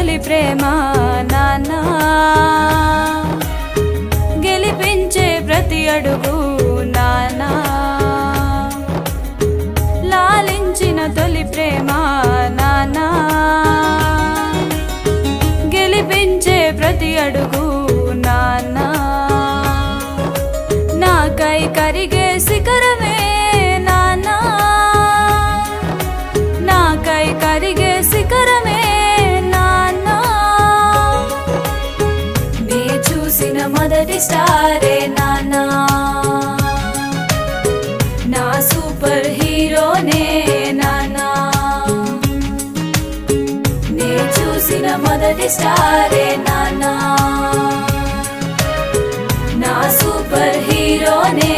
తొలి ప్రేమ నాన్నా, గెలిపించే ప్రతి అడుగు నాన్నా, లాలించిన తొలి ప్రేమ నాన్నా, గెలిపించే ప్రతి అడుగు నాన్నా, నాకై కరిగే శిఖరమే నాన్నా, నాకై కరిగే శిఖరమే నాన్నా, నీ చూసిన మొదటి స్టారే నాన్నా, నా సూపర్ హీరోనే నాన్నా, నీ చూసిన మొదటి స్టారే నాన్నా, నా సూపర్ హీరోనే